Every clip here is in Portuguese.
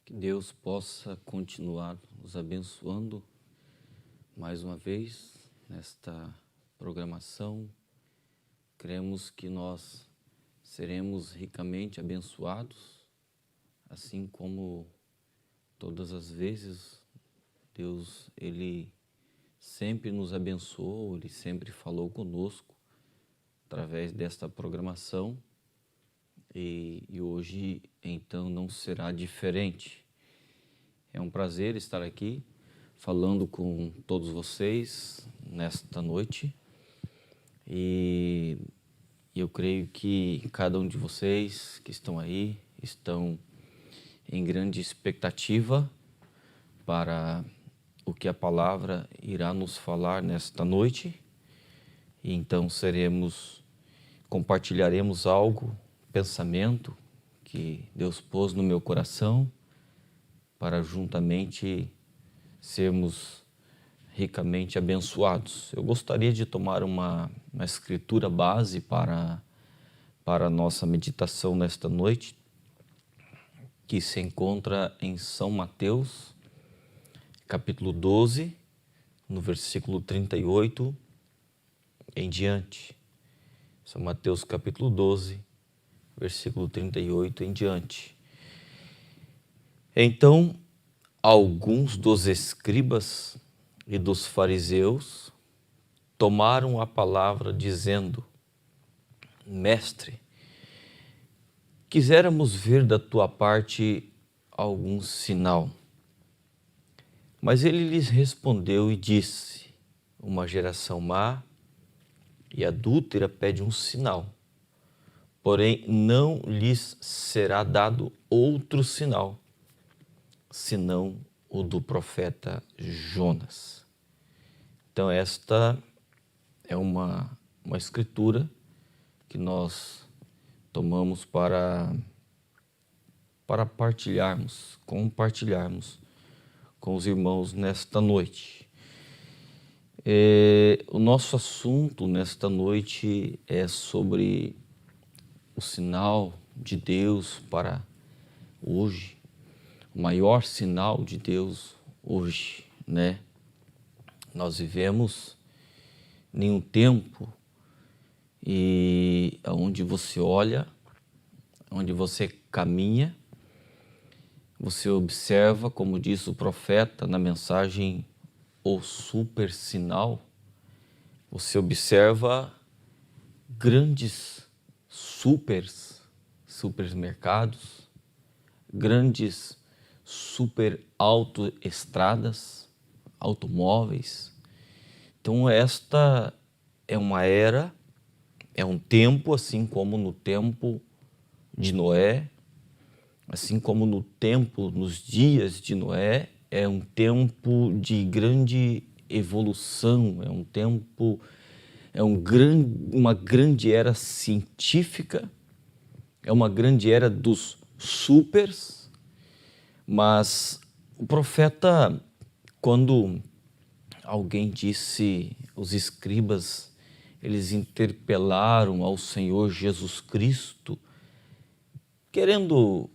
Que Deus possa continuar nos abençoando mais uma vez nesta programação. Cremos que nós seremos ricamente abençoados, assim como todas as vezes Deus, Ele sempre nos abençoou, Ele sempre falou conosco através desta programação. E hoje, então, não será diferente. É um prazer estar aqui falando com todos vocês nesta noite. E eu creio que cada um de vocês que estão aí estão em grande expectativa para o que a palavra irá nos falar nesta noite. E então compartilharemos algo, pensamento que Deus pôs no meu coração para juntamente sermos ricamente abençoados. Eu gostaria de tomar uma escritura base para a nossa meditação nesta noite, que se encontra em São Mateus, capítulo 12, no versículo 38 em diante. São Mateus, capítulo 12, versículo 38 em diante. Então, alguns dos escribas e dos fariseus tomaram a palavra dizendo: Mestre, quiséramos ver da tua parte algum sinal. Mas ele lhes respondeu e disse: Uma geração má e adúltera pede um sinal, porém não lhes será dado outro sinal, senão o do profeta Jonas. Então esta é uma escritura que nós tomamos para compartilharmos com os irmãos nesta noite. O nosso assunto nesta noite é sobre o sinal de Deus para hoje, o maior sinal de Deus hoje, né? Nós vivemos em um tempo e onde você olha, onde você caminha, você observa, como diz o profeta na mensagem O Super Sinal, você observa grandes supermercados, grandes super autoestradas, automóveis. Então esta é uma era, é um tempo, assim como no tempo de Noé, assim como nos dias de Noé, é um tempo de grande evolução, é um tempo, uma grande era científica, é uma grande era dos supers. Mas o profeta, quando alguém disse, os escribas, eles interpelaram ao Senhor Jesus Cristo, querendo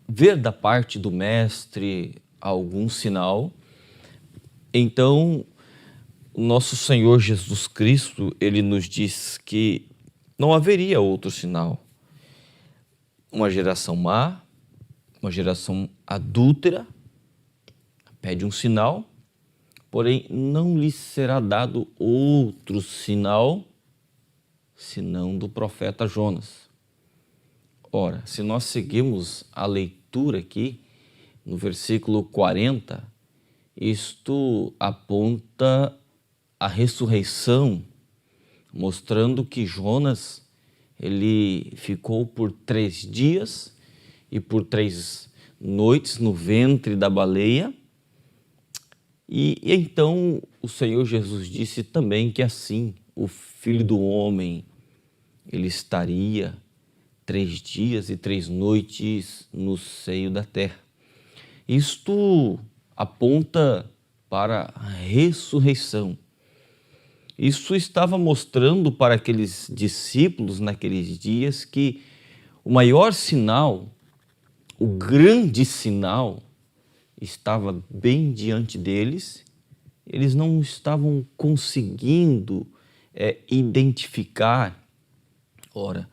ver da parte do mestre algum sinal. Então, o nosso Senhor Jesus Cristo, ele nos diz que não haveria outro sinal. Uma geração má, uma geração adúltera, pede um sinal, porém não lhe será dado outro sinal, senão do profeta Jonas. Ora, se nós seguirmos a leitura aqui, no versículo 40, isto aponta a ressurreição, mostrando que Jonas, ele ficou por 3 dias e por 3 noites no ventre da baleia. E então o Senhor Jesus disse também que assim o Filho do Homem, ele estaria 3 dias e 3 noites no seio da terra. Isto aponta para a ressurreição. Isso estava mostrando para aqueles discípulos naqueles dias que o maior sinal, o grande sinal estava bem diante deles, eles não estavam conseguindo identificar. Ora,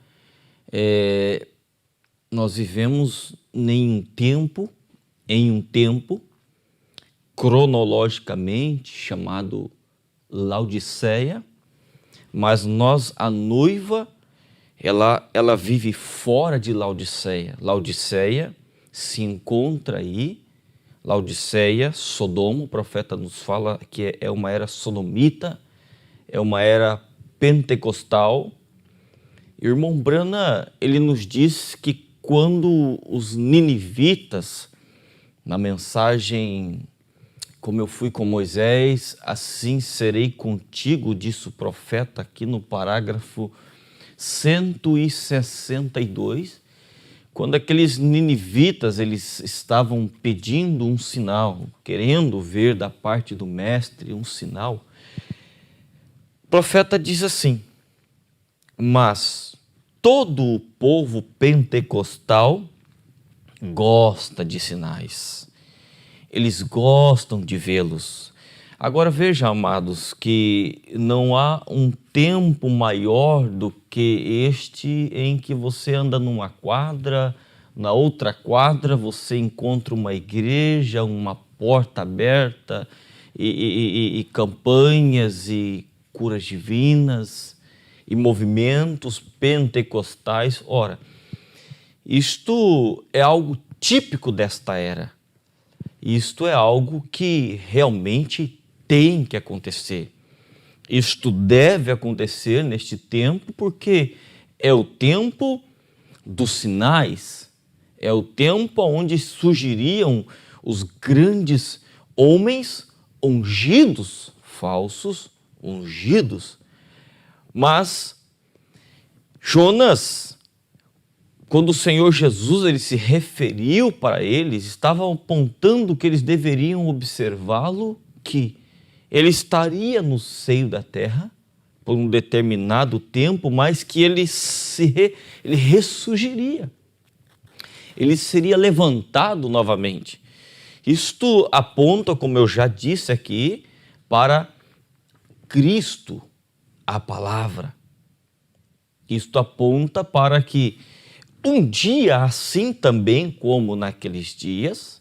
nós vivemos em um tempo cronologicamente chamado Laodiceia, mas a noiva, ela vive fora de Laodiceia. Laodiceia se encontra aí, Laodiceia, Sodoma, o profeta nos fala que é uma era sodomita, é uma era pentecostal. O irmão Brana, ele nos diz que quando os ninivitas, na mensagem como eu fui com Moisés, assim serei contigo, disse o profeta aqui no parágrafo 162, quando aqueles ninivitas eles estavam pedindo um sinal, querendo ver da parte do mestre um sinal, o profeta diz assim: mas todo o povo pentecostal gosta de sinais. Eles gostam de vê-los. Agora veja, amados, que não há um tempo maior do que este em que você anda numa quadra, na outra quadra você encontra uma igreja, uma porta aberta e campanhas e curas divinas e movimentos pentecostais. Ora, isto é algo típico desta era. Isto é algo que realmente tem que acontecer. Isto deve acontecer neste tempo, porque é o tempo dos sinais, é o tempo onde surgiriam os grandes homens ungidos, falsos ungidos. Mas Jonas, quando o Senhor Jesus ele se referiu para eles, estava apontando que eles deveriam observá-lo, que ele estaria no seio da terra por um determinado tempo, mas que ele ressurgiria. Ele seria levantado novamente. Isto aponta, como eu já disse aqui, para Cristo, a palavra. Isto aponta para que um dia, assim também como naqueles dias,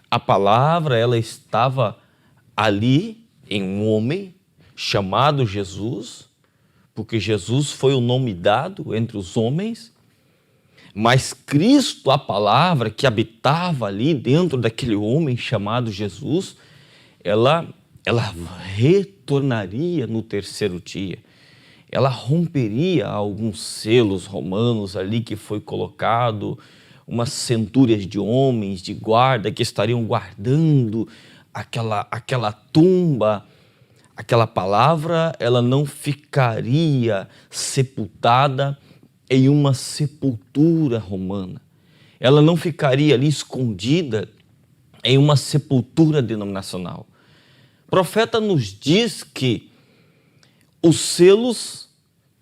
a palavra ela estava ali em um homem chamado Jesus, porque Jesus foi o nome dado entre os homens, mas Cristo, a palavra que habitava ali dentro daquele homem chamado Jesus, ela retornaria no terceiro dia. Ela romperia alguns selos romanos ali que foi colocado, umas centúrias de homens de guarda que estariam guardando aquela tumba. Aquela palavra, ela não ficaria sepultada em uma sepultura romana. Ela não ficaria ali escondida em uma sepultura denominacional. O profeta nos diz que os selos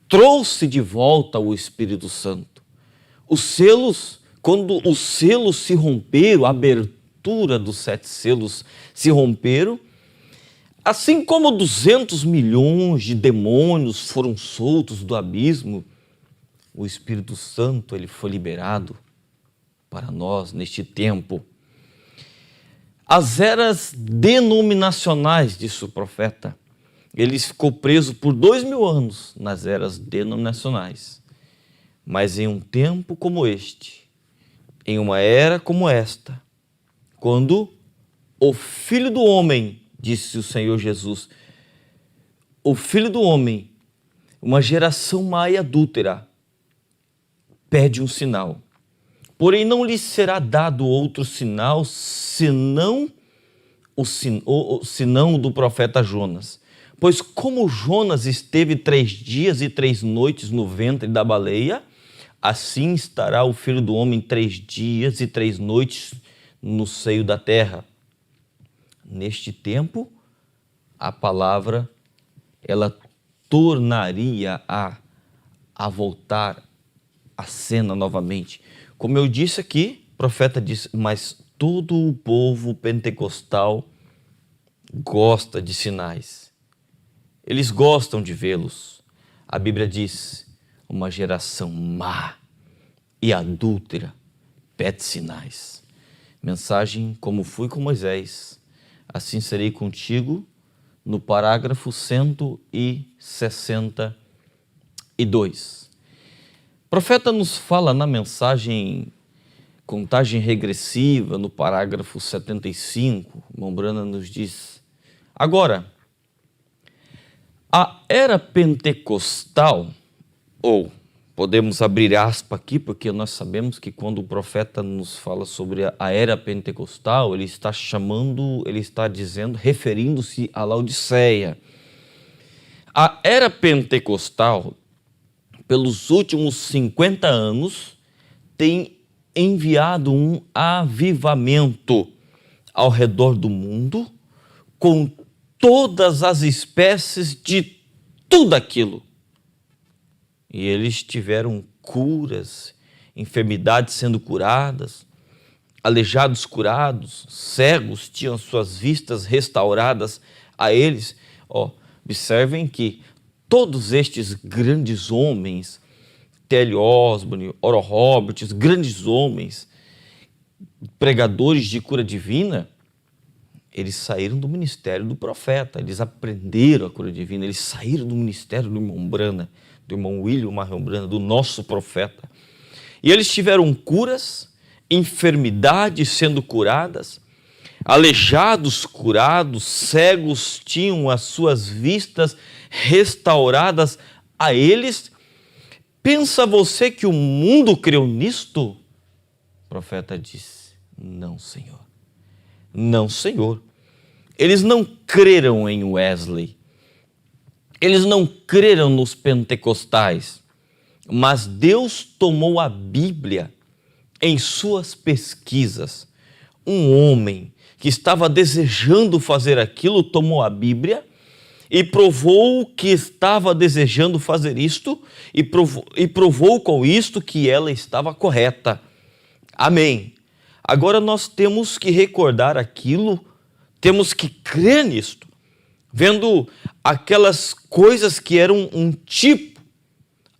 trouxe de volta o Espírito Santo. Os selos, quando os selos se romperam, a abertura dos 7 selos se romperam, assim como 200 milhões de demônios foram soltos do abismo, o Espírito Santo ele foi liberado para nós neste tempo. As eras denominacionais, disse o profeta, ele ficou preso por 2000 anos nas eras denominacionais. Mas em um tempo como este, em uma era como esta, quando o Filho do Homem, disse o Senhor Jesus, o Filho do Homem, uma geração má e adúltera, pede um sinal. Porém não lhe será dado outro sinal, senão o do profeta Jonas. Pois como Jonas esteve 3 dias e 3 noites no ventre da baleia, assim estará o Filho do Homem 3 dias e 3 noites no seio da terra. Neste tempo, a palavra, ela tornaria a voltar à cena novamente. Como eu disse aqui, o profeta diz, mas todo o povo pentecostal gosta de sinais. Eles gostam de vê-los. A Bíblia diz, uma geração má e adúltera pede sinais. Mensagem, como fui com Moisés, assim serei contigo, no parágrafo 162. O profeta nos fala na mensagem contagem regressiva, no parágrafo 75, irmão Brana nos diz, agora, a era pentecostal, ou podemos abrir aspas aqui, porque nós sabemos que quando o profeta nos fala sobre a era pentecostal, ele está dizendo, referindo-se a Laodiceia. A era pentecostal, pelos últimos 50 anos, tem enviado um avivamento ao redor do mundo, com todas as espécies de tudo aquilo. E eles tiveram curas, enfermidades sendo curadas, aleijados curados, cegos tinham suas vistas restauradas a eles. Observem que todos estes grandes homens, T.L. Osborne, Oral Roberts, grandes homens, pregadores de cura divina, eles saíram do ministério do profeta, eles aprenderam a cura divina, eles saíram do ministério do irmão Brana, do irmão William Marrom Brana, do nosso profeta. E eles tiveram curas, enfermidades sendo curadas, aleijados curados, cegos tinham as suas vistas restauradas a eles. Pensa você que o mundo creu nisto? O profeta disse, não, Senhor. Não, Senhor. Eles não creram em Wesley. Eles não creram nos pentecostais. Mas Deus tomou a Bíblia em suas pesquisas. Um homem que estava desejando fazer aquilo, tomou a Bíblia e provou que estava desejando fazer isto e provou com isto que ela estava correta. Amém. Agora nós temos que recordar aquilo, temos que crer nisto, vendo aquelas coisas que eram um tipo.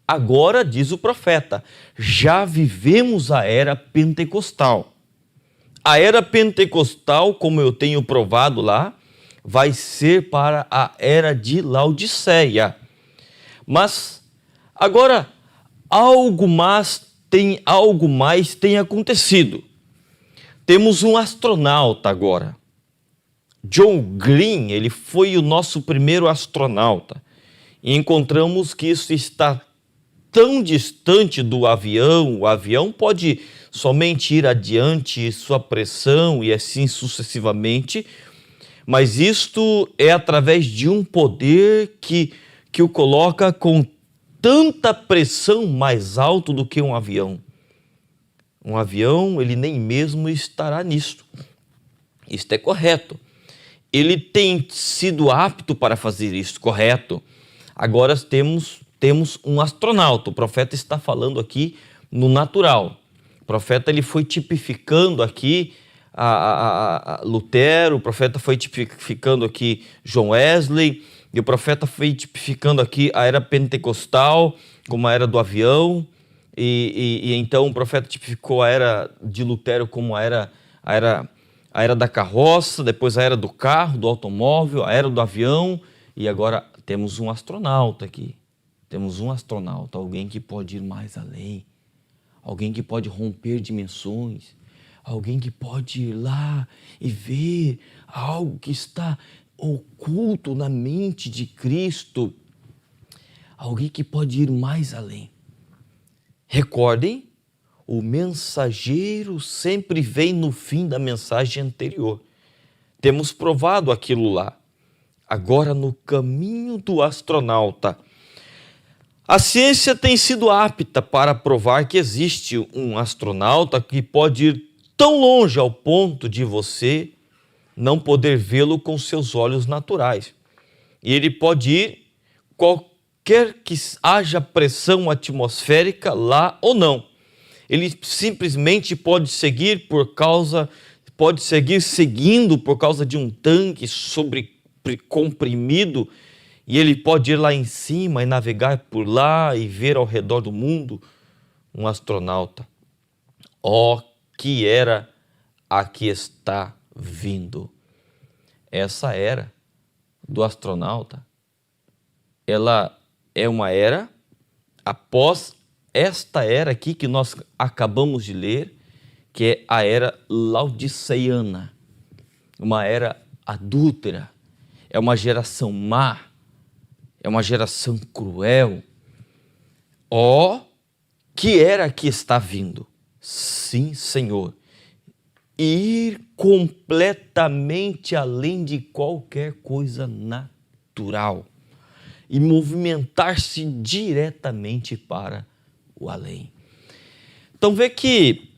Agora, diz o profeta, já vivemos a era pentecostal. A era pentecostal, como eu tenho provado lá, vai ser para a era de Laodiceia. Mas agora algo mais tem acontecido. Temos um astronauta agora. John Glenn, ele foi o nosso primeiro astronauta. E encontramos que isso está tão distante do avião, o avião pode somente ir adiante sua pressão e assim sucessivamente, mas isto é através de um poder que o coloca com tanta pressão mais alto do que um avião. Um avião, ele nem mesmo estará nisto. Isto é correto. Ele tem sido apto para fazer isso, correto. Agora temos um astronauta. O profeta está falando aqui no natural. O profeta ele foi tipificando aqui a Lutero, o profeta foi tipificando aqui John Wesley, e o profeta foi tipificando aqui a era pentecostal, como a era do avião, e então o profeta tipificou a era de Lutero como a era da carroça, depois a era do carro, do automóvel, a era do avião, e agora temos um astronauta aqui. Temos um astronauta, alguém que pode ir mais além, alguém que pode romper dimensões, alguém que pode ir lá e ver algo que está oculto na mente de Cristo, alguém que pode ir mais além. Recordem, o mensageiro sempre vem no fim da mensagem anterior. Temos provado aquilo lá. Agora, no caminho do astronauta, a ciência tem sido apta para provar que existe um astronauta que pode ir tão longe ao ponto de você não poder vê-lo com seus olhos naturais. E ele pode ir qualquer que haja pressão atmosférica lá ou não. ele simplesmente pode seguir seguindo por causa de um tanque comprimido, e ele pode ir lá em cima e navegar por lá e ver ao redor do mundo um astronauta. Que era a que está vindo. Essa era do astronauta, ela é uma era após esta era aqui que nós acabamos de ler, que é a era laodiceana, uma era adúltera, é uma geração má, é uma geração cruel. Que era que está vindo? Sim, Senhor, ir completamente além de qualquer coisa natural e movimentar-se diretamente para o além. Então vê que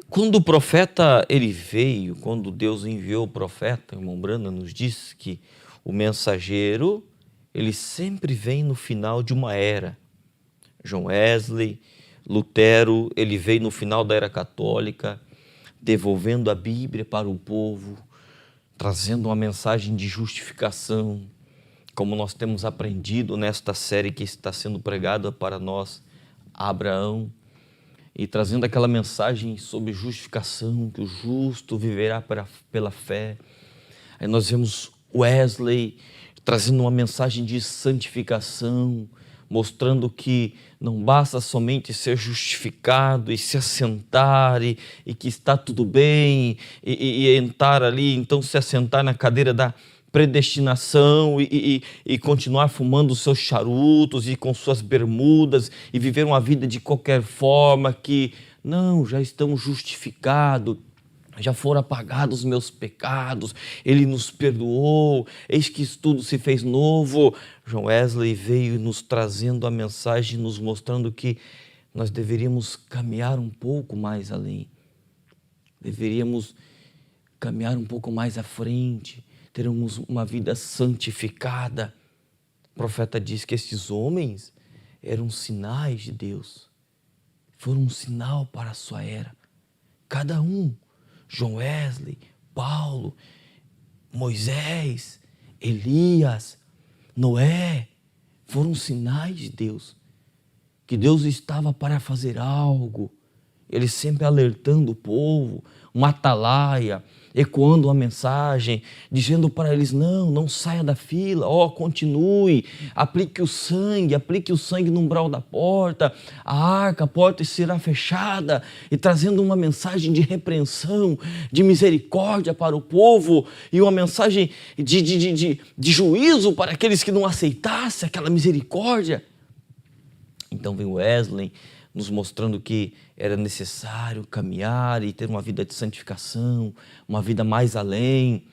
quando o profeta ele veio, quando Deus enviou o profeta, o irmão Branda nos diz que o mensageiro ele sempre vem no final de uma era. John Wesley, Lutero, ele veio no final da era católica, devolvendo a Bíblia para o povo, trazendo uma mensagem de justificação, como nós temos aprendido nesta série que está sendo pregada para nós, Abraão, e trazendo aquela mensagem sobre justificação, que o justo viverá pela fé. Aí nós vemos Wesley trazendo uma mensagem de santificação, mostrando que não basta somente ser justificado e se assentar e que está tudo bem e entrar ali, então se assentar na cadeira da predestinação e continuar fumando seus charutos e com suas bermudas e viver uma vida de qualquer forma que, não, já estamos justificados. Já foram apagados os meus pecados, Ele nos perdoou, eis que tudo se fez novo. John Wesley veio nos trazendo a mensagem, nos mostrando que nós deveríamos caminhar um pouco mais além. Deveríamos caminhar um pouco mais à frente, termos uma vida santificada. O profeta diz que esses homens eram sinais de Deus, foram um sinal para a sua era. Cada um. John Wesley, Paulo, Moisés, Elias, Noé, foram sinais de Deus, que Deus estava para fazer algo, Ele sempre alertando o povo, uma atalaia, ecoando uma mensagem, dizendo para eles, não saia da fila, continue, aplique o sangue no umbral da porta, a porta será fechada, e trazendo uma mensagem de repreensão, de misericórdia para o povo, e uma mensagem de juízo para aqueles que não aceitassem aquela misericórdia. Então vem Wesley nos mostrando que era necessário caminhar e ter uma vida de santificação, uma vida mais além.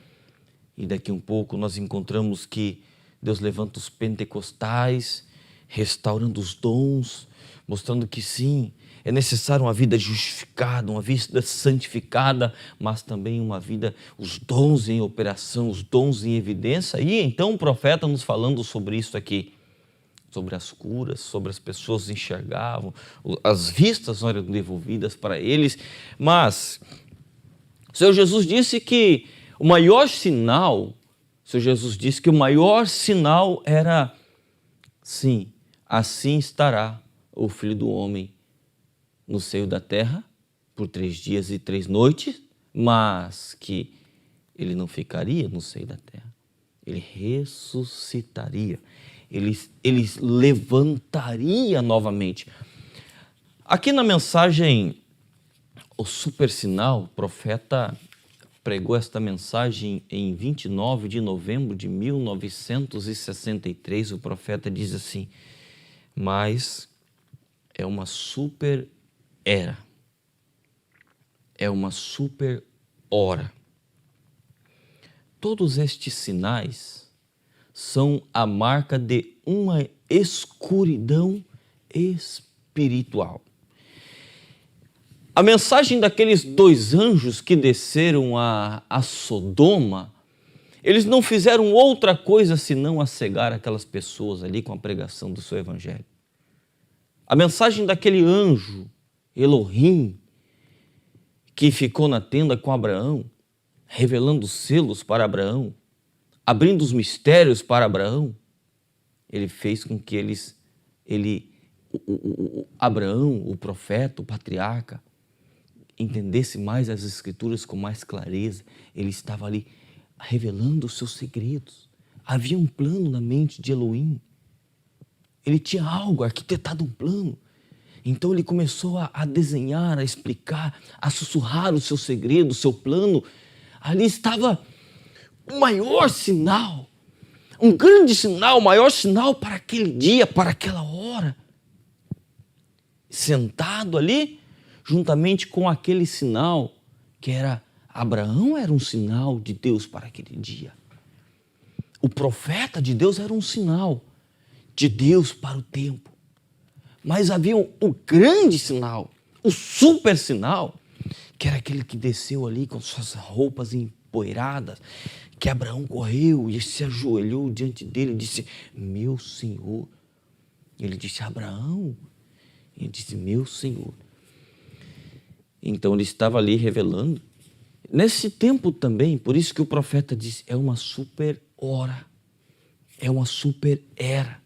E daqui um pouco nós encontramos que Deus levanta os pentecostais, restaurando os dons, mostrando que sim, é necessário uma vida justificada, uma vida santificada, mas também uma vida, os dons em operação, os dons em evidência. E então o profeta nos falando sobre isso aqui, sobre as curas, sobre as pessoas enxergavam, as vistas eram devolvidas para eles, mas o Senhor Jesus disse que o maior sinal era, sim, assim estará o Filho do Homem no seio da terra por 3 dias e 3 noites, mas que ele não ficaria no seio da terra, ele ressuscitaria. Ele levantaria novamente. Aqui na mensagem, o super sinal, o profeta pregou esta mensagem em 29 de novembro de 1963. O profeta diz assim, mas é uma super era, é uma super hora. Todos estes sinais são a marca de uma escuridão espiritual. A mensagem daqueles 2 anjos que desceram a Sodoma, eles não fizeram outra coisa senão a cegar aquelas pessoas ali com a pregação do seu evangelho. A mensagem daquele anjo, Elohim, que ficou na tenda com Abraão, revelando os selos para Abraão, abrindo os mistérios para Abraão, ele fez com que Abraão, o profeta, o patriarca, entendesse mais as Escrituras com mais clareza. Ele estava ali revelando os seus segredos. Havia um plano na mente de Elohim. Ele tinha algo, arquitetado um plano. Então ele começou a desenhar, a explicar, a sussurrar o seu segredo, o seu plano. Ali estava o maior sinal, um grande sinal, o maior sinal para aquele dia, para aquela hora. Sentado ali, juntamente com aquele sinal que era Abraão, era um sinal de Deus para aquele dia. O profeta de Deus era um sinal de Deus para o tempo. Mas havia o grande sinal, o super sinal, que era aquele que desceu ali com suas roupas empoeiradas, que Abraão correu e se ajoelhou diante dele e disse: meu Senhor. Ele disse: Abraão. Ele disse: meu Senhor. Então ele estava ali revelando. Nesse tempo também, por isso que o profeta disse, é uma super hora, é uma super era.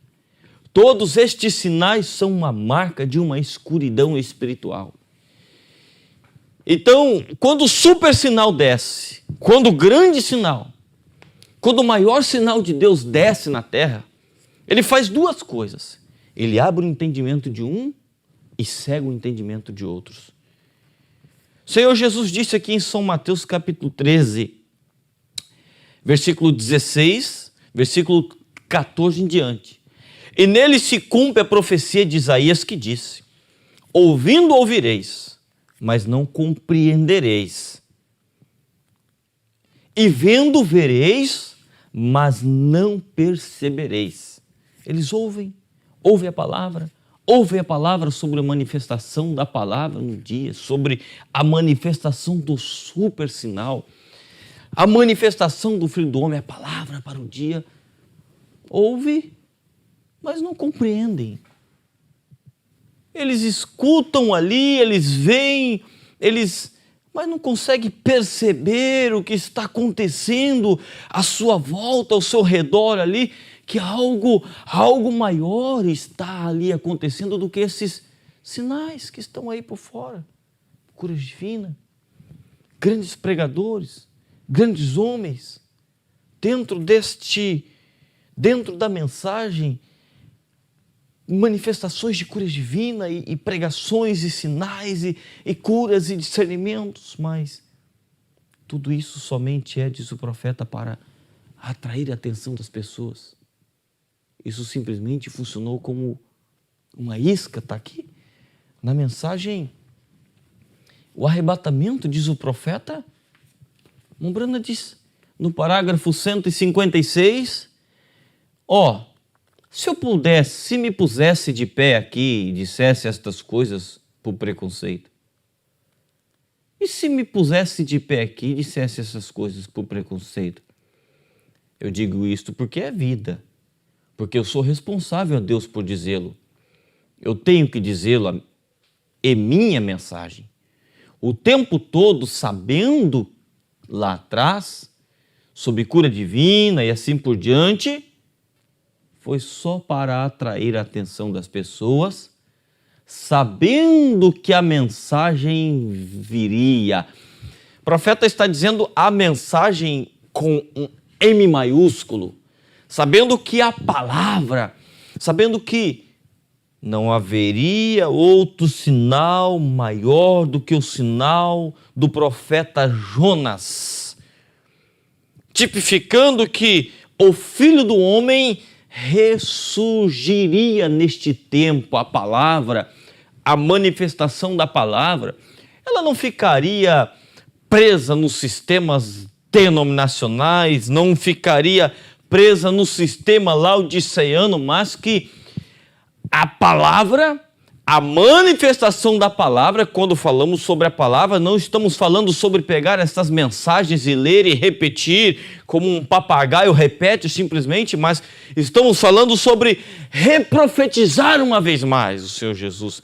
Todos estes sinais são uma marca de uma escuridão espiritual. Então, quando o super sinal desce, quando o grande sinal, quando o maior sinal de Deus desce na terra, ele faz duas coisas. Ele abre o entendimento de um e cega o entendimento de outros. O Senhor Jesus disse aqui em São Mateus capítulo 13, versículo 16, versículo 14 em diante. E nele se cumpre a profecia de Isaías que disse: ouvindo ouvireis, mas não compreendereis. E vendo vereis, mas não percebereis. Eles ouvem a palavra sobre a manifestação da palavra no dia, sobre a manifestação do super sinal, a manifestação do Filho do Homem, a palavra para o dia. Ouve, mas não compreendem. Eles escutam ali, eles veem, mas não conseguem perceber o que está acontecendo à sua volta, ao seu redor ali, que algo maior está ali acontecendo do que esses sinais que estão aí por fora. Cura divina, grandes pregadores, grandes homens, dentro da mensagem, manifestações de cura divina e pregações e sinais e curas e discernimentos, mas tudo isso somente diz o profeta, para atrair a atenção das pessoas. Isso simplesmente funcionou como uma isca, está aqui na mensagem. O arrebatamento, diz o profeta, Mombrana diz no parágrafo 156, se me pusesse de pé aqui e dissesse estas coisas por preconceito? E se me pusesse de pé aqui e dissesse essas coisas por preconceito? Eu digo isto porque é vida, porque eu sou responsável a Deus por dizê-lo. Eu tenho que dizê-lo, é minha mensagem. O tempo todo sabendo lá atrás sobre cura divina e assim por diante, foi só para atrair a atenção das pessoas, sabendo que a mensagem viria. O profeta está dizendo a mensagem com um M maiúsculo, sabendo que a palavra, sabendo que não haveria outro sinal maior do que o sinal do profeta Jonas, tipificando que o Filho do Homem ressurgiria neste tempo. A palavra, a manifestação da palavra, ela não ficaria presa nos sistemas denominacionais, não ficaria presa no sistema laodiceano, mas que a palavra, a manifestação da palavra, quando falamos sobre a palavra, não estamos falando sobre pegar essas mensagens e ler e repetir, como um papagaio repete simplesmente, mas estamos falando sobre reprofetizar uma vez mais o Senhor Jesus.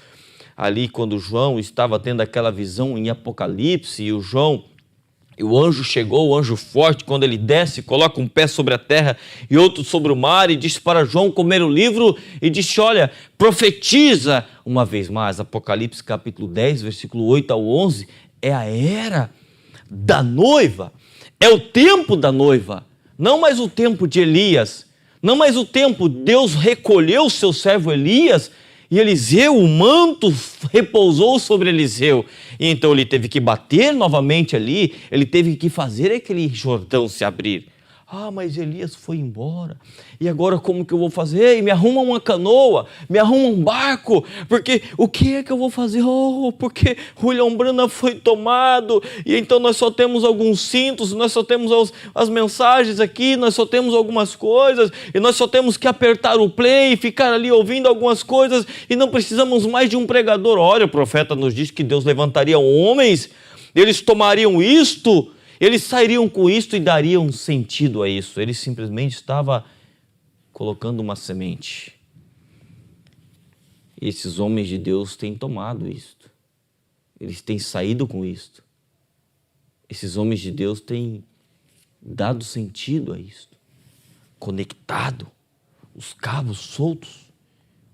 ali quando João estava tendo aquela visão em Apocalipse, e o anjo chegou, o anjo forte, quando ele desce, coloca um pé sobre a terra e outro sobre o mar, e disse para João comer o livro, e disse, olha, profetiza uma vez mais. Apocalipse capítulo 10, versículo 8 ao 11, é a era da noiva, é o tempo da noiva, não mais o tempo de Elias, não mais o tempo, Deus recolheu o seu servo Elias, e Eliseu, o manto repousou sobre Eliseu. E então ele teve que bater novamente ali, ele teve que fazer aquele Jordão se abrir. Ah, mas Elias foi embora. E agora como que eu vou fazer? E me arruma uma canoa, me arruma um barco, porque o que é que eu vou fazer? Oh, porque William Branham foi tomado, e então nós só temos alguns cintos, nós só temos as mensagens aqui, nós só temos algumas coisas, e nós só temos que apertar o play e ficar ali ouvindo algumas coisas, e não precisamos mais de um pregador. Olha, o profeta nos diz que Deus levantaria homens, eles tomariam isto, eles sairiam com isto e dariam sentido a isso. Ele simplesmente estava colocando uma semente. E esses homens de Deus têm tomado isto. Eles têm saído com isto. Esses homens de Deus têm dado sentido a isto. Conectado os cabos soltos.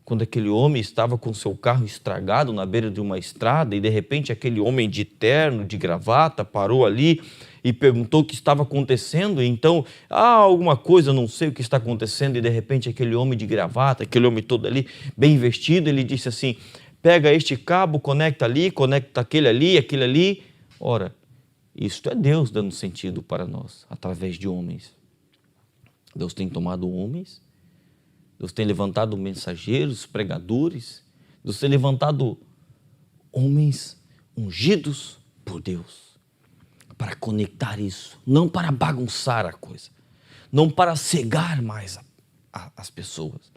Quando aquele homem estava com seu carro estragado na beira de uma estrada e de repente aquele homem de terno, de gravata, parou ali e perguntou o que estava acontecendo. E então, alguma coisa, não sei o que está acontecendo, e de repente aquele homem de gravata, aquele homem todo ali, bem vestido, ele disse assim, pega este cabo, conecta ali, conecta aquele ali, aquele ali. Ora, isto é Deus dando sentido para nós, através de homens. Deus tem tomado homens, Deus tem levantado mensageiros, pregadores, Deus tem levantado homens ungidos por Deus para conectar isso, não para bagunçar a coisa, não para cegar mais as pessoas.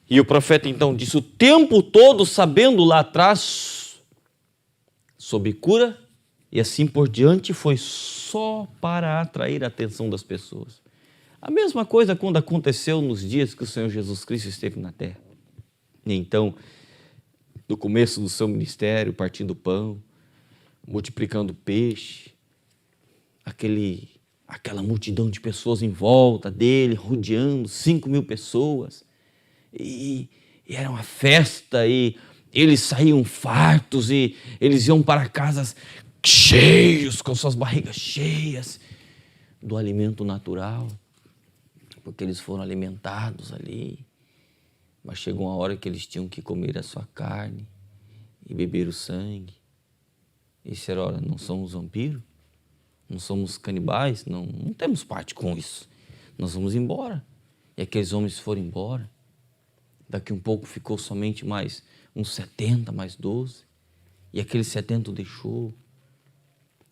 E o profeta então disse o tempo todo, sabendo lá atrás sobre cura e assim por diante, foi só para atrair a atenção das pessoas. A mesma coisa quando aconteceu nos dias que o Senhor Jesus Cristo esteve na terra. E então, no começo do seu ministério, partindo pão, multiplicando peixe, aquela multidão de pessoas em volta dele, rodeando, 5.000 pessoas, e era uma festa, e eles saíam fartos, e eles iam para casas cheios, com suas barrigas cheias do alimento natural, porque eles foram alimentados ali, mas chegou uma hora que eles tinham que comer a sua carne e beber o sangue. E disseram, olha, não somos vampiros, não somos canibais, não temos parte com isso, nós vamos embora. E aqueles homens foram embora, daqui um pouco ficou somente mais uns 70, mais 12, e aqueles 70 deixou.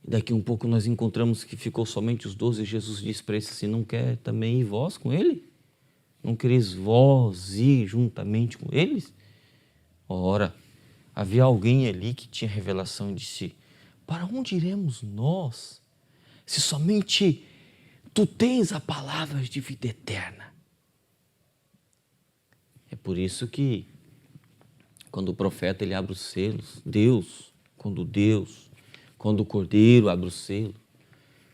E daqui um pouco nós encontramos que ficou somente os 12, e Jesus disse para eles assim, não quer também ir vós com ele? Não quereis vós ir juntamente com eles? Ora, havia alguém ali que tinha revelação e disse, para onde iremos nós, se somente tu tens a palavra de vida eterna? É por isso que, quando o profeta ele abre os selos, quando o Cordeiro abre o selo,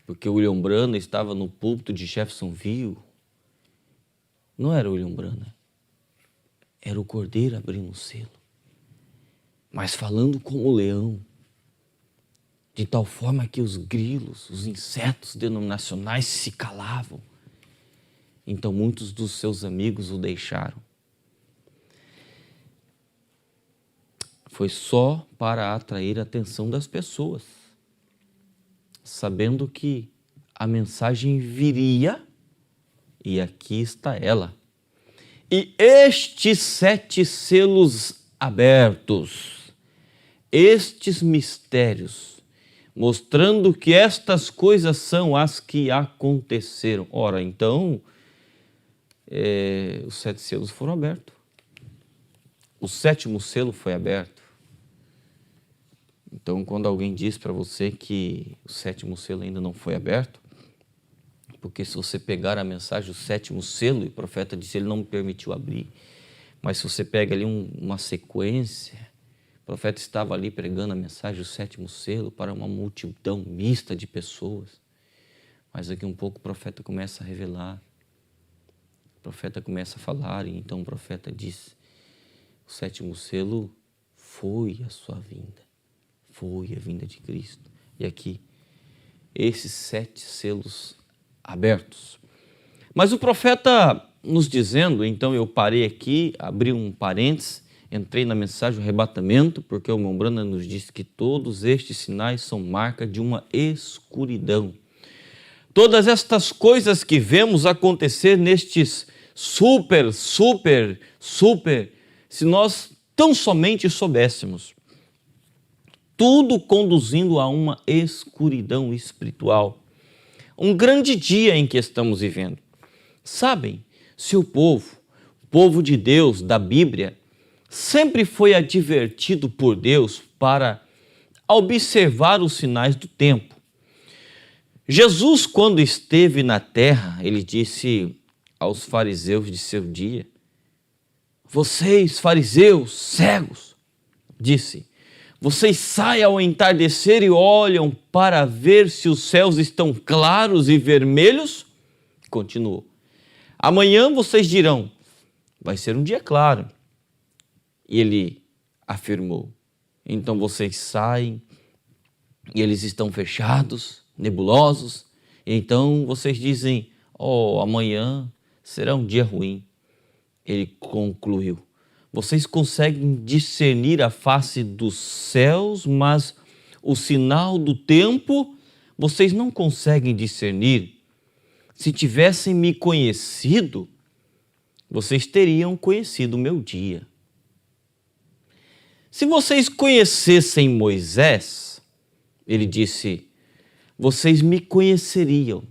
porque o William Branham estava no púlpito de Jeffersonville, não era o William Branham, era o Cordeiro abrindo o selo, mas falando como o leão, de tal forma que os grilos, os insetos denominacionais se calavam. Então muitos dos seus amigos o deixaram. Foi só para atrair a atenção das pessoas, sabendo que a mensagem viria, e aqui está ela. E estes 7 selos abertos, estes mistérios, mostrando que estas coisas são as que aconteceram. Ora, então, os 7 selos foram abertos. O 7º selo foi aberto. Então, quando alguém diz para você que o 7º selo ainda não foi aberto, porque se você pegar a mensagem, o 7º selo, e o profeta disse, ele não me permitiu abrir, Mas se você pega ali uma sequência, o profeta estava ali pregando a mensagem do 7º selo para uma multidão mista de pessoas. Mas daqui um pouco o profeta começa a revelar, o profeta começa a falar, e então o profeta diz: o 7º selo foi a sua vinda, foi a vinda de Cristo. E aqui, esses 7 selos abertos. Mas o profeta nos dizendo, então eu parei aqui, abri um parênteses, entrei na mensagem do arrebatamento, porque o irmão Branham nos disse que todos estes sinais são marca de uma escuridão. Todas estas coisas que vemos acontecer nestes super, se nós tão somente soubéssemos, tudo conduzindo a uma escuridão espiritual. Um grande dia em que estamos vivendo. Sabem, se o povo de Deus, da Bíblia, sempre foi advertido por Deus para observar os sinais do tempo. Jesus, quando esteve na terra, ele disse aos fariseus de seu dia: vocês, fariseus, cegos, disse, vocês saem ao entardecer e olham para ver se os céus estão claros e vermelhos? Continuou. Amanhã vocês dirão, vai ser um dia claro. E ele afirmou, então vocês saem e eles estão fechados, nebulosos. Então vocês dizem, amanhã será um dia ruim. Ele concluiu, vocês conseguem discernir a face dos céus, mas o sinal do tempo vocês não conseguem discernir. Se tivessem me conhecido, vocês teriam conhecido o meu dia. Se vocês conhecessem Moisés, ele disse, vocês me conheceriam,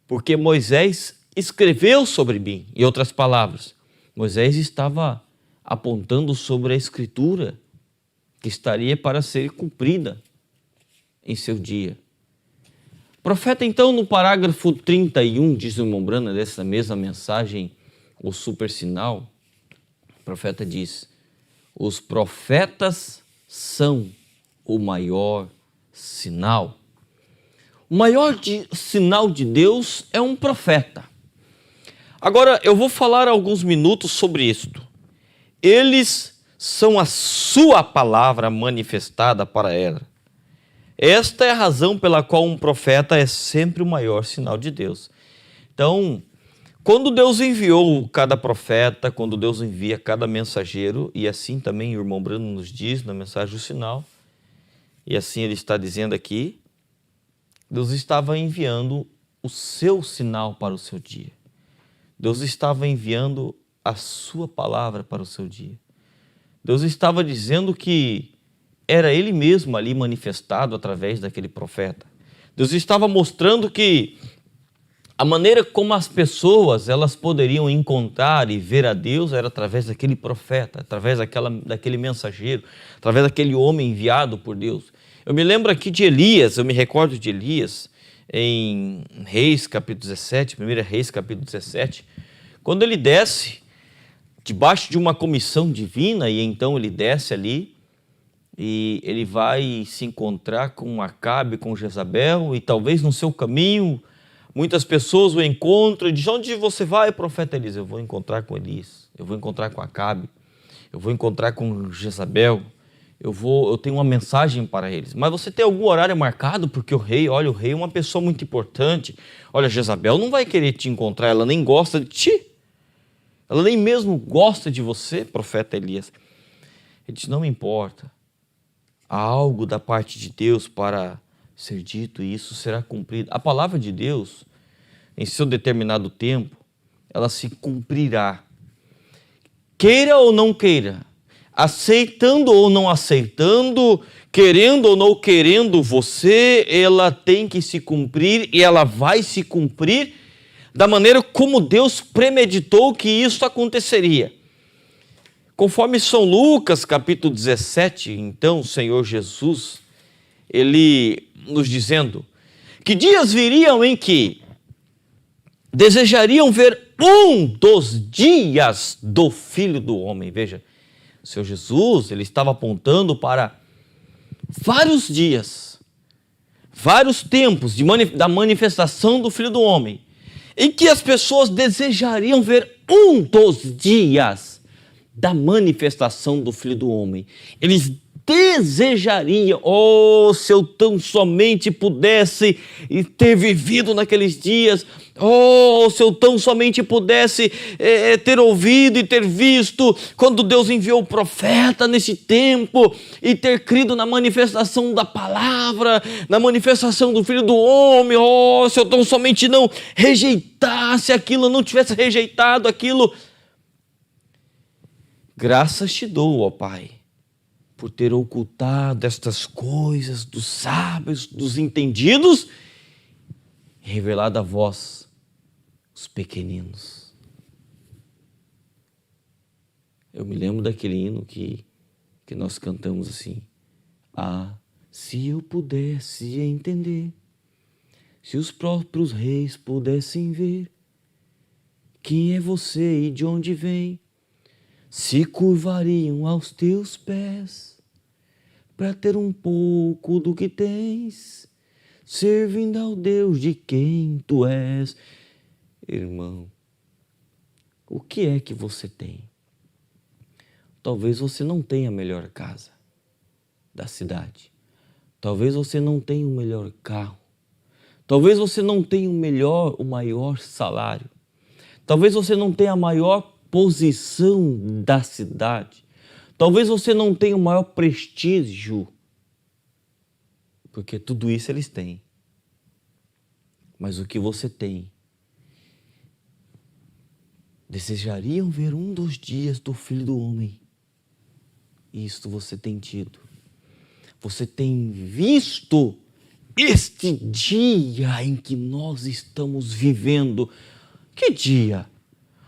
porque Moisés escreveu sobre mim. Em outras palavras, Moisés estava apontando sobre a escritura que estaria para ser cumprida em seu dia. O profeta, então, no parágrafo 31, diz o irmão Branham, dessa mesma mensagem, o super sinal, o profeta diz, os profetas são o maior sinal. O maior sinal de Deus é um profeta. Agora, eu vou falar alguns minutos sobre isto. Eles são a sua palavra manifestada para ela. Esta é a razão pela qual um profeta é sempre o maior sinal de Deus. Então, quando Deus enviou cada profeta, quando Deus envia cada mensageiro, e assim também o irmão Branham nos diz na mensagem do sinal, e assim ele está dizendo aqui, Deus estava enviando o seu sinal para o seu dia. Deus estava enviando a sua palavra para o seu dia. Deus estava dizendo que era Ele mesmo ali manifestado através daquele profeta. Deus estava mostrando que a maneira como as pessoas elas poderiam encontrar e ver a Deus era através daquele profeta, através daquele mensageiro, através daquele homem enviado por Deus. Eu me lembro aqui de Elias, eu me recordo de Elias em Reis capítulo 17, 1 Reis capítulo 17, quando ele desce debaixo de uma comissão divina, e então ele desce ali e ele vai se encontrar com Acabe, com Jezabel, e talvez no seu caminho muitas pessoas o encontram e dizem, onde você vai, profeta Elias? Eu vou encontrar com Elias, eu vou encontrar com Acabe, eu vou encontrar com Jezabel, eu tenho uma mensagem para eles. Mas você tem algum horário marcado? Porque o rei é uma pessoa muito importante. Olha, Jezabel não vai querer te encontrar, ela nem gosta de ti. Ela nem mesmo gosta de você, profeta Elias. Ele diz, não me importa. Há algo da parte de Deus para ser dito e isso será cumprido. A palavra de Deus, em seu determinado tempo, ela se cumprirá. Queira ou não queira, aceitando ou não aceitando, querendo ou não querendo você, ela tem que se cumprir e ela vai se cumprir da maneira como Deus premeditou que isso aconteceria. Conforme São Lucas, capítulo 17, então, o Senhor Jesus, ele nos dizendo que dias viriam em que desejariam ver um dos dias do Filho do Homem. Veja, o Senhor Jesus, ele estava apontando para vários dias, vários tempos da manifestação do Filho do Homem, em que as pessoas desejariam ver um dos dias da manifestação do Filho do Homem. Eles desejariam, oh, se eu tão somente pudesse ter vivido naqueles dias, oh, se eu tão somente pudesse ter ouvido e ter visto quando Deus enviou o profeta nesse tempo e ter crido na manifestação da palavra, na manifestação do Filho do Homem, oh, se eu tão somente não rejeitasse aquilo, não tivesse rejeitado aquilo. Graças te dou, ó Pai, por ter ocultado estas coisas dos sábios, dos entendidos, revelado a vós, os pequeninos. Eu me lembro daquele hino que nós cantamos assim: ah, se eu pudesse entender, se os próprios reis pudessem ver quem é você e de onde vem, se curvariam aos teus pés para ter um pouco do que tens, servindo ao Deus de quem tu és. Irmão, o que é que você tem? Talvez você não tenha a melhor casa da cidade. Talvez você não tenha o melhor carro. Talvez você não tenha o maior salário. Talvez você não tenha a maior posição da cidade. Talvez você não tenha o maior prestígio, porque tudo isso eles têm. Mas o que você tem? Desejariam ver um dos dias do Filho do Homem. Isto você tem tido. Você tem visto este dia em que nós estamos vivendo. Que dia?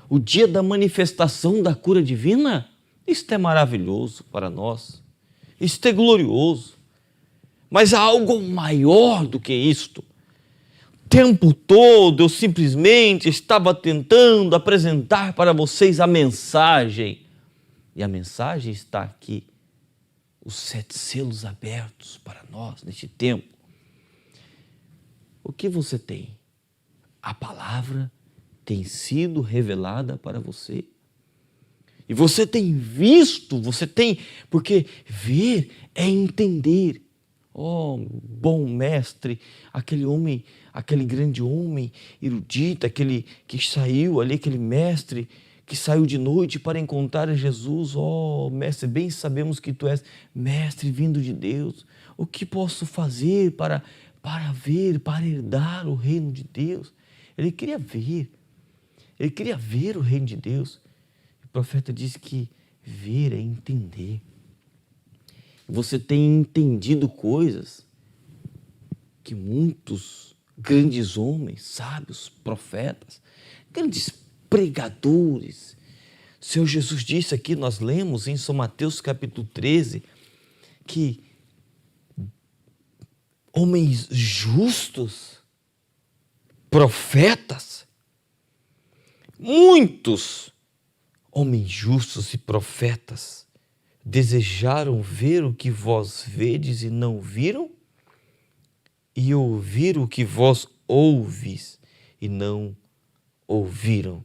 O dia da manifestação da cura divina? Isto é maravilhoso para nós. Isto é glorioso. Mas há algo maior do que isto. O tempo todo eu simplesmente estava tentando apresentar para vocês a mensagem. E a mensagem está aqui. Os 7 selos abertos para nós neste tempo. O que você tem? A palavra tem sido revelada para você. E você tem visto, porque ver é entender. Oh, bom mestre, aquele grande homem erudito, aquele que saiu ali, aquele mestre que saiu de noite para encontrar Jesus. Oh, mestre, bem sabemos que tu és mestre vindo de Deus. O que posso fazer para ver, para herdar o reino de Deus? Ele queria ver o reino de Deus. O profeta disse que ver é entender. Você tem entendido coisas que muitos grandes homens, sábios, profetas, grandes pregadores. O Senhor Jesus disse aqui, nós lemos em São Mateus capítulo 13, que homens justos, profetas, muitos homens justos e profetas desejaram ver o que vós vedes e não viram, e ouvir o que vós ouvis e não ouviram.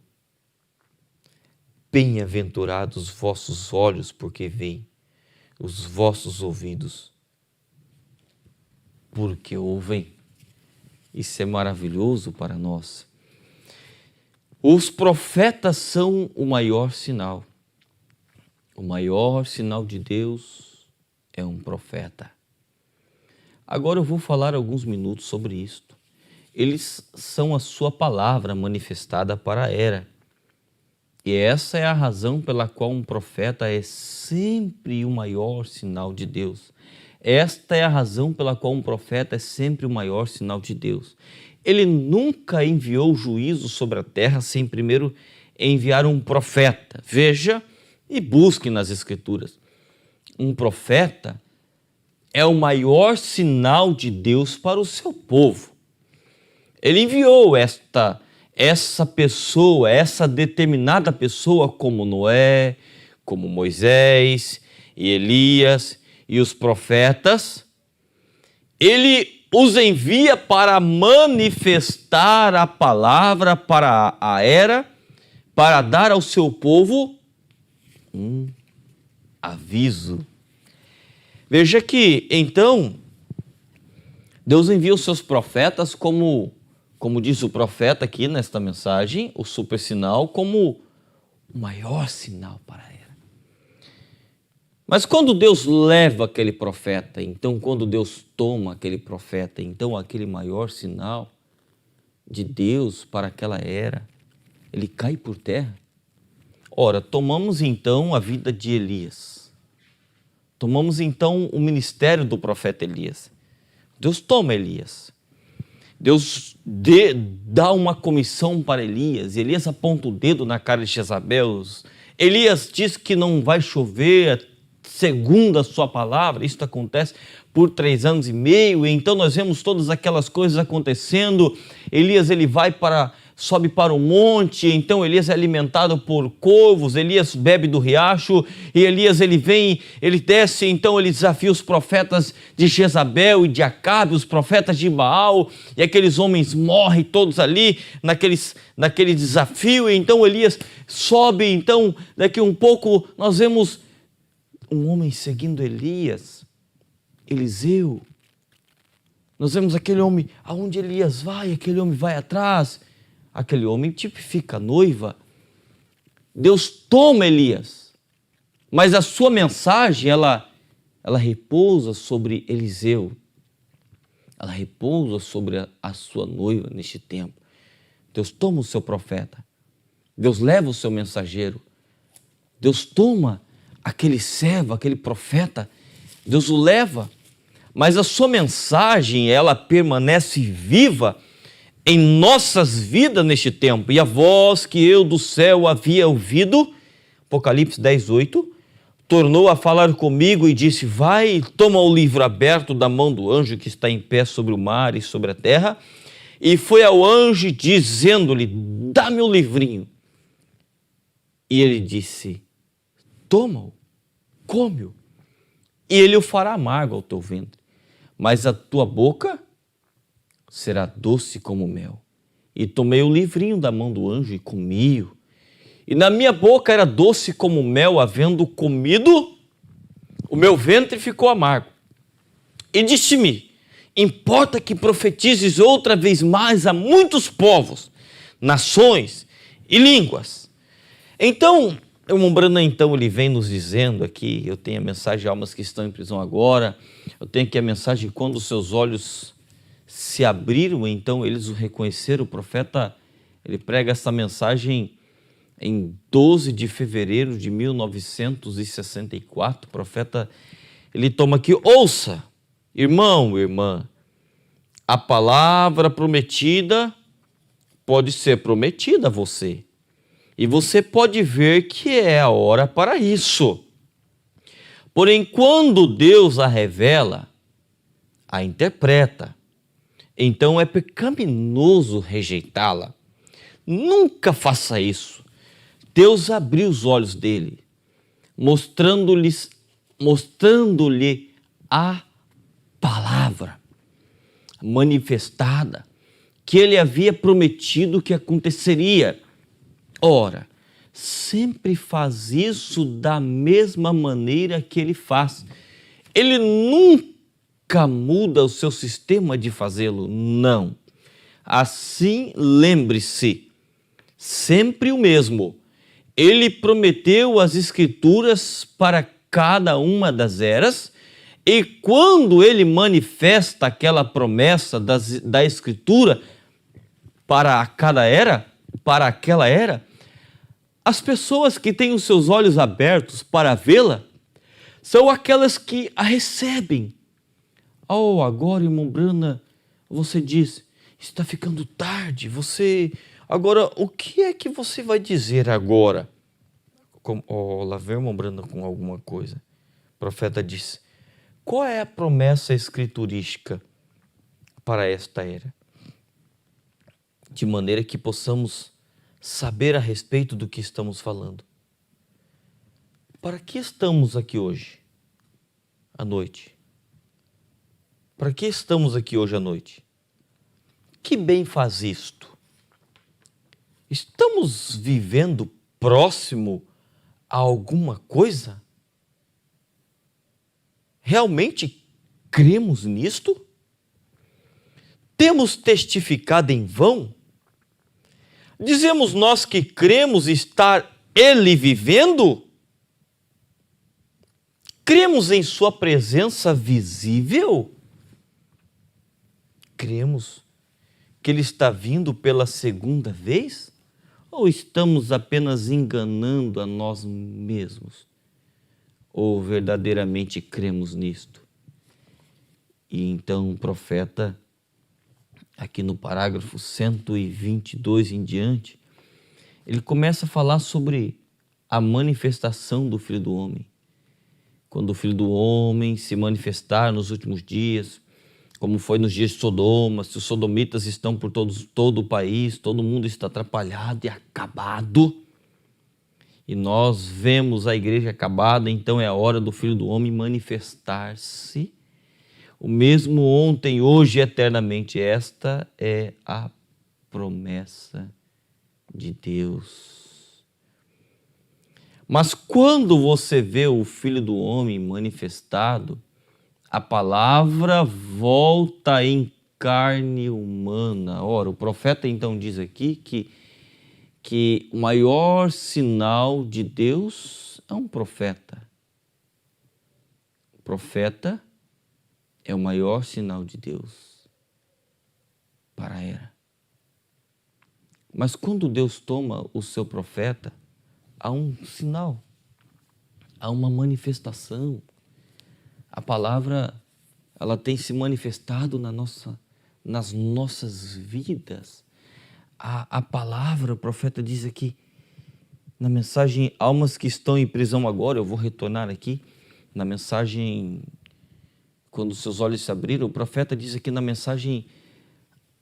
Bem-aventurados os vossos olhos, porque veem, os vossos ouvidos, porque ouvem. Isso é maravilhoso para nós. Os profetas são o maior sinal. O maior sinal de Deus é um profeta. Agora eu vou falar alguns minutos sobre isto. Eles são a sua palavra manifestada para a era. E essa é a razão pela qual um profeta é sempre o maior sinal de Deus. Esta é a razão pela qual um profeta é sempre o maior sinal de Deus. Ele nunca enviou juízo sobre a terra sem primeiro enviar um profeta. Veja e busque nas Escrituras. Um profeta é o maior sinal de Deus para o seu povo. Ele enviou essa pessoa, essa determinada pessoa, como Noé, como Moisés e Elias e os profetas, ele os envia para manifestar a palavra para a era, para dar ao seu povo um aviso. Veja que, então, Deus envia os seus profetas como diz o profeta aqui nesta mensagem, o super sinal, como o maior sinal para a era. Mas quando Deus leva aquele profeta, então quando Deus toma aquele profeta, então aquele maior sinal de Deus para aquela era, ele cai por terra. Ora, tomamos então a vida de Elias. Tomamos então o ministério do profeta Elias. Deus toma Elias. Deus dá uma comissão para Elias. Elias aponta o dedo na cara de Jezabel. Elias diz que não vai chover segundo a sua palavra. Isso acontece por 3 anos e meio. Então nós vemos todas aquelas coisas acontecendo. Elias sobe para o monte, então Elias é alimentado por corvos, Elias bebe do riacho, e Elias ele desce, então ele desafia os profetas de Jezabel e de Acabe, os profetas de Baal, e aqueles homens morrem todos ali naquele desafio, e então Elias sobe, então daqui um pouco nós vemos um homem seguindo Elias, Eliseu. Nós vemos aquele homem, aonde Elias vai, aquele homem vai atrás. Aquele homem tipifica a noiva. Deus toma Elias, mas a sua mensagem, ela repousa sobre Eliseu. Ela repousa sobre a sua noiva neste tempo. Deus toma o seu profeta. Deus leva o seu mensageiro. Deus toma aquele servo, aquele profeta. Deus o leva, mas a sua mensagem, ela permanece viva em nossas vidas neste tempo. E a voz que eu do céu havia ouvido, Apocalipse 10:8, tornou a falar comigo e disse: vai, toma o livro aberto da mão do anjo que está em pé sobre o mar e sobre a terra. E foi ao anjo dizendo-lhe: dá-me o livrinho. E ele disse: toma-o, come-o, e ele o fará amargo ao teu ventre, mas a tua boca será doce como mel. E tomei o livrinho da mão do anjo e comi-o. E na minha boca era doce como mel, havendo comido, o meu ventre ficou amargo. E disse-me: importa que profetizes outra vez mais a muitos povos, nações e línguas. Então, o irmão Brana, então, ele vem nos dizendo aqui, eu tenho a mensagem de almas que estão em prisão agora, eu tenho aqui a mensagem de quando os seus olhos se abriram, então eles o reconheceram. O profeta, ele prega essa mensagem em 12 de fevereiro de 1964. O profeta, ele toma aqui: ouça, irmão, irmã, a palavra prometida pode ser prometida a você, e você pode ver que é a hora para isso. Porém, quando Deus a revela, a interpreta, então é pecaminoso rejeitá-la. Nunca faça isso. Deus abriu os olhos dele, mostrando-lhe a palavra manifestada, que ele havia prometido que aconteceria. Ora, sempre faz isso da mesma maneira que ele faz. Ele nunca muda o seu sistema de fazê-lo, não. Assim, lembre-se, sempre o mesmo. Ele prometeu as escrituras para cada uma das eras, e quando ele manifesta aquela promessa da escritura para cada era, para aquela era, as pessoas que têm os seus olhos abertos para vê-la são aquelas que a recebem. Oh, agora, irmão Brana, você diz, está ficando tarde, agora, o que é que você vai dizer agora? Lá vem o irmão Brana com alguma coisa. O profeta diz: qual é a promessa escriturística para esta era? de maneira que possamos saber a respeito do que estamos falando. Para que estamos aqui hoje, à noite? Para que estamos aqui hoje à noite? Que bem faz isto? Estamos vivendo próximo a alguma coisa? Realmente cremos nisto? Temos testificado em vão? Dizemos nós que cremos estar Ele vivendo? Cremos em Sua presença visível? Cremos que Ele está vindo pela segunda vez? Ou estamos apenas enganando a nós mesmos? Ou verdadeiramente cremos nisto? E então o profeta, aqui no parágrafo 122 em diante, ele começa a falar sobre a manifestação do Filho do Homem. Quando o Filho do Homem se manifestar nos últimos dias, como foi nos dias de Sodoma, se os sodomitas estão por todo o país, todo mundo está atrapalhado e acabado, e nós vemos a igreja acabada, então é a hora do Filho do Homem manifestar-se, o mesmo ontem, hoje e eternamente. Esta é a promessa de Deus. Mas quando você vê o Filho do Homem manifestado, a palavra volta em carne humana. Ora, o profeta então diz aqui que o maior sinal de Deus é um profeta. O profeta é o maior sinal de Deus para a era. Mas quando Deus toma o seu profeta, há um sinal, há uma manifestação. A palavra, ela tem se manifestado nas nossas vidas. A palavra, o profeta diz aqui, na mensagem Almas que estão em prisão agora, eu vou retornar aqui, na mensagem Quando seus olhos se abriram, o profeta diz aqui na mensagem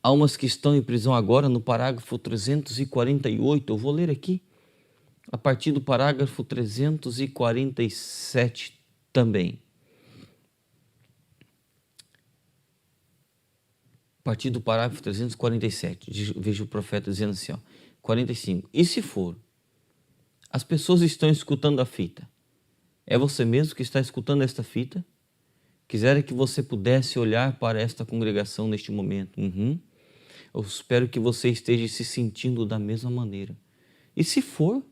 Almas que estão em prisão agora, no parágrafo 348, eu vou ler aqui, a partir do parágrafo 347 também. A partir do parágrafo 347, veja o profeta dizendo assim, 45. E se for, as pessoas estão escutando a fita, é você mesmo que está escutando esta fita? Quisera que você pudesse olhar para esta congregação neste momento. Eu espero que você esteja se sentindo da mesma maneira. E se for,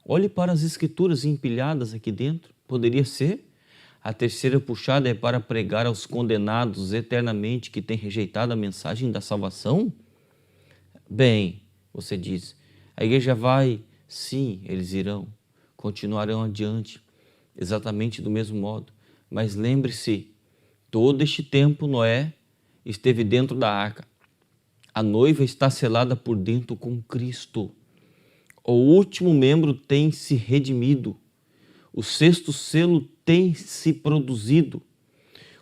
olhe para as escrituras empilhadas aqui dentro. Poderia ser. A terceira puxada é para pregar aos condenados eternamente que têm rejeitado a mensagem da salvação? Bem, você diz, a igreja vai, sim, eles irão, continuarão adiante, exatamente do mesmo modo. Mas lembre-se, todo este tempo Noé esteve dentro da arca. A noiva está selada por dentro com Cristo. O último membro tem se redimido. O sexto selo tem se produzido.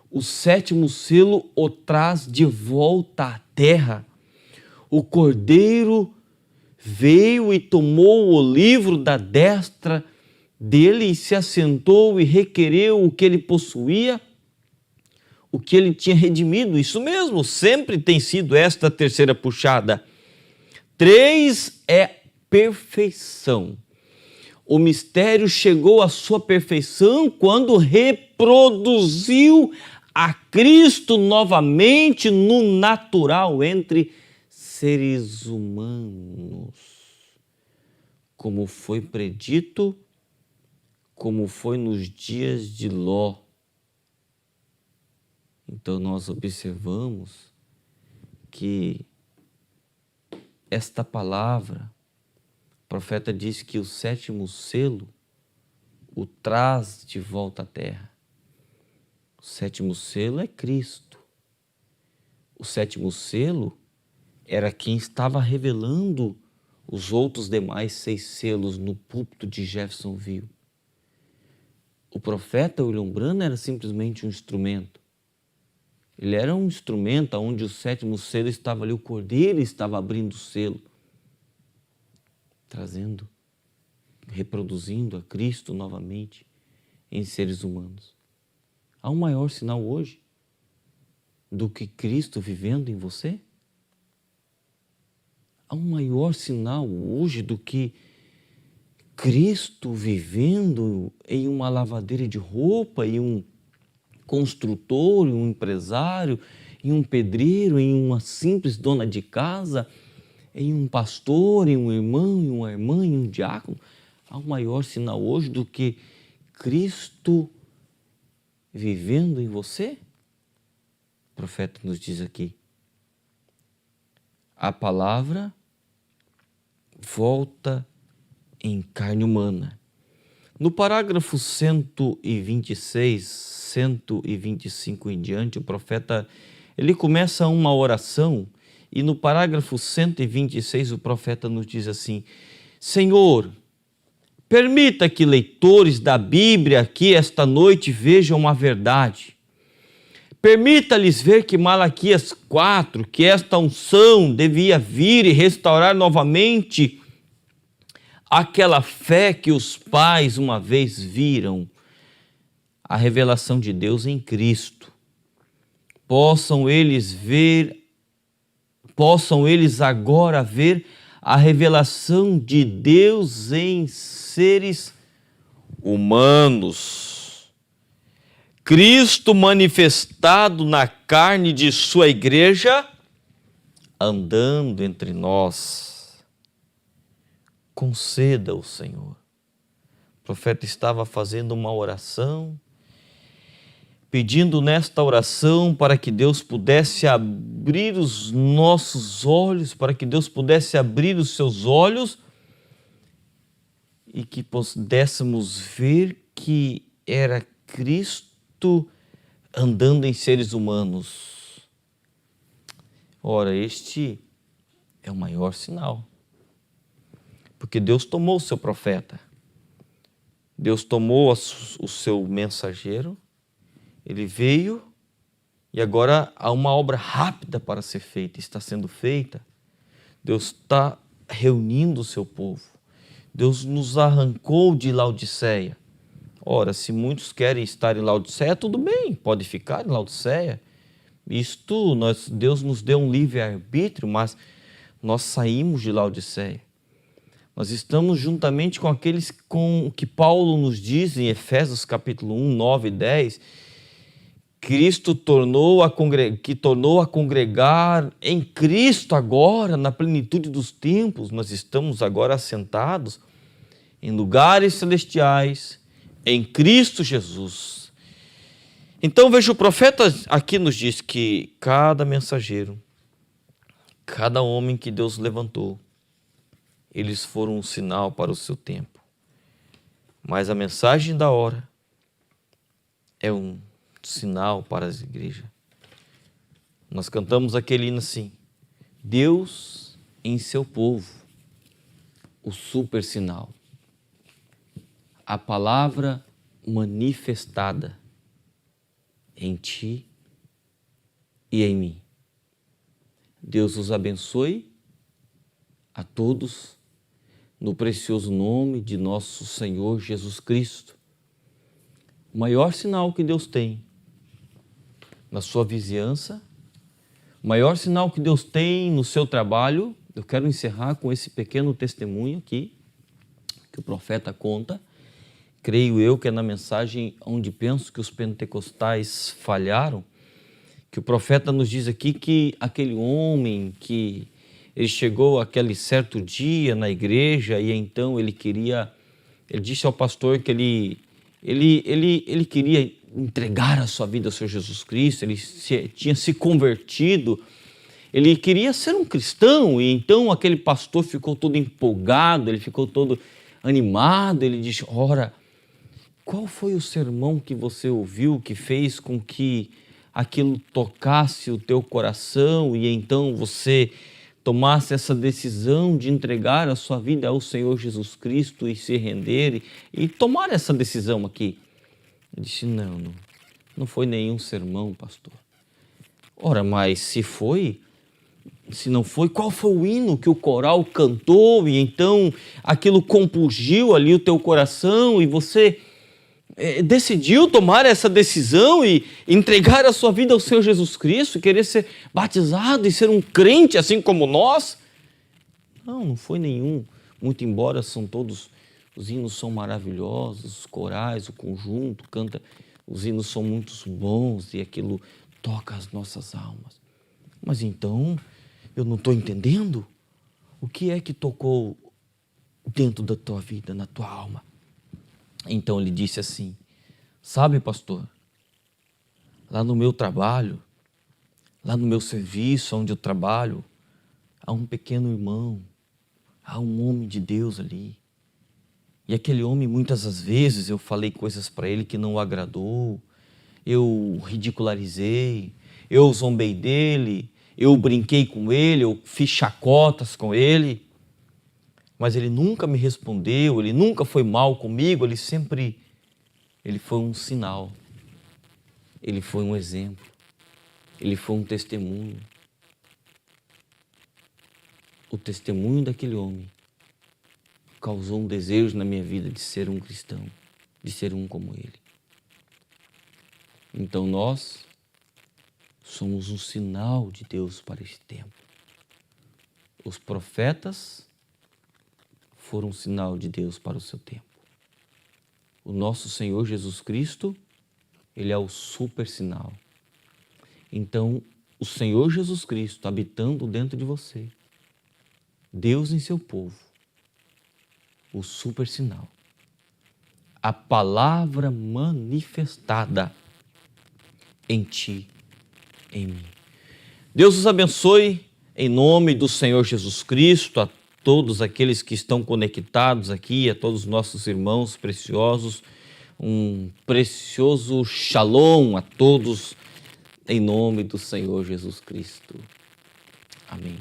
O sétimo selo o traz de volta à terra. O Cordeiro veio e tomou o livro da destra dele e se assentou e requereu o que ele possuía, o que ele tinha redimido. Isso mesmo, sempre tem sido esta terceira puxada. 3 é perfeição. O mistério chegou à sua perfeição quando reproduziu a Cristo novamente no natural entre seres humanos, como foi predito, como foi nos dias de Ló. Então nós observamos que esta palavra, o profeta diz que o sétimo selo o traz de volta à terra. O sétimo selo é Cristo. O sétimo selo era quem estava revelando os outros demais 6 selos no púlpito de Jeffersonville. O profeta William Branham era simplesmente um instrumento. Ele era um instrumento onde o sétimo selo estava ali, o cordeiro estava abrindo o selo, trazendo, reproduzindo a Cristo novamente em seres humanos. Há um maior sinal hoje do que Cristo vivendo em você? Há um maior sinal hoje do que Cristo vivendo em uma lavadeira de roupa, em um construtor, em um empresário, em um pedreiro, em uma simples dona de casa, em um pastor, em um irmão, em uma irmã, em um diácono? Há um maior sinal hoje do que Cristo vivendo em você? O profeta nos diz aqui: a palavra volta em carne humana. No parágrafo 126, 125 em diante, o profeta ele começa uma oração e no parágrafo 126 o profeta nos diz assim: Senhor, permita que leitores da Bíblia aqui esta noite vejam a verdade. Permita-lhes ver que Malaquias 4, que esta unção devia vir e restaurar novamente aquela fé que os pais uma vez viram, a revelação de Deus em Cristo. Possam eles agora ver a revelação de Deus em seres humanos. Cristo manifestado na carne de sua igreja, andando entre nós. Conceda-o, Senhor. O profeta estava fazendo uma oração, pedindo nesta oração para que Deus pudesse abrir os nossos olhos, para que Deus pudesse abrir os seus olhos e que pudéssemos ver que era Cristo andando em seres humanos. Ora, este é o maior sinal. Porque Deus tomou o seu profeta, Deus tomou o seu mensageiro, ele veio e agora há uma obra rápida para ser feita, está sendo feita. Deus está reunindo o seu povo. Deus nos arrancou de Laodiceia. Ora, se muitos querem estar em Laodiceia, tudo bem, pode ficar em Laodiceia. Deus nos deu um livre-arbítrio, mas nós saímos de Laodiceia. Nós estamos juntamente com aqueles com que Paulo nos diz em Efésios capítulo 1, 9 e 10, Cristo tornou a congregar em Cristo agora, na plenitude dos tempos. Nós estamos agora assentados em lugares celestiais, em Cristo Jesus. Então veja, o profeta aqui nos diz que cada mensageiro, cada homem que Deus levantou, eles foram um sinal para o seu tempo. Mas a mensagem da hora é um sinal para as igrejas. Nós cantamos aquele hino assim: Deus em seu povo, o super sinal. A palavra manifestada em ti e em mim. Deus os abençoe a todos no precioso nome de nosso Senhor Jesus Cristo. O maior sinal que Deus tem na sua vizinhança, o maior sinal que Deus tem no seu trabalho. Eu quero encerrar com esse pequeno testemunho aqui, que o profeta conta. Creio eu que é na mensagem onde penso que os pentecostais falharam, que o profeta nos diz aqui que aquele homem que ele chegou aquele certo dia na igreja e então ele disse ao pastor que ele queria entregar a sua vida ao Senhor Jesus Cristo, ele tinha se convertido, ele queria ser um cristão e então aquele pastor ficou todo empolgado, ele ficou todo animado, ele disse: ora, qual foi o sermão que você ouviu que fez com que aquilo tocasse o teu coração e então você tomasse essa decisão de entregar a sua vida ao Senhor Jesus Cristo e se render e tomar essa decisão aqui? Eu disse: não foi nenhum sermão, pastor. Ora, mas se não foi, qual foi o hino que o coral cantou e então aquilo compungiu ali o teu coração e você decidiu tomar essa decisão e entregar a sua vida ao Senhor Jesus Cristo, querer ser batizado e ser um crente assim como nós? Não foi nenhum. Muito embora os hinos são maravilhosos, os corais, o conjunto canta, os hinos são muito bons e aquilo toca as nossas almas. Mas então, eu não estou entendendo o que é que tocou dentro da tua vida, na tua alma. Então ele disse assim: sabe, pastor, lá no meu trabalho, lá no meu serviço, onde eu trabalho, há um pequeno irmão, há um homem de Deus ali. E aquele homem, muitas das vezes, eu falei coisas para ele que não o agradou, eu ridicularizei, eu zombei dele, eu brinquei com ele, eu fiz chacotas com ele, mas ele nunca me respondeu, ele nunca foi mal comigo, ele foi um sinal, ele foi um exemplo, ele foi um testemunho. O testemunho daquele homem causou um desejo na minha vida de ser um cristão, de ser um como ele. Então nós somos um sinal de Deus para este tempo. Os profetas foram um sinal de Deus para o seu tempo. O nosso Senhor Jesus Cristo, ele é o super sinal. Então, o Senhor Jesus Cristo habitando dentro de você, Deus em seu povo, o super sinal, a palavra manifestada em ti, em mim. Deus os abençoe em nome do Senhor Jesus Cristo, a todos aqueles que estão conectados aqui, a todos os nossos irmãos preciosos, um precioso shalom a todos em nome do Senhor Jesus Cristo. Amém.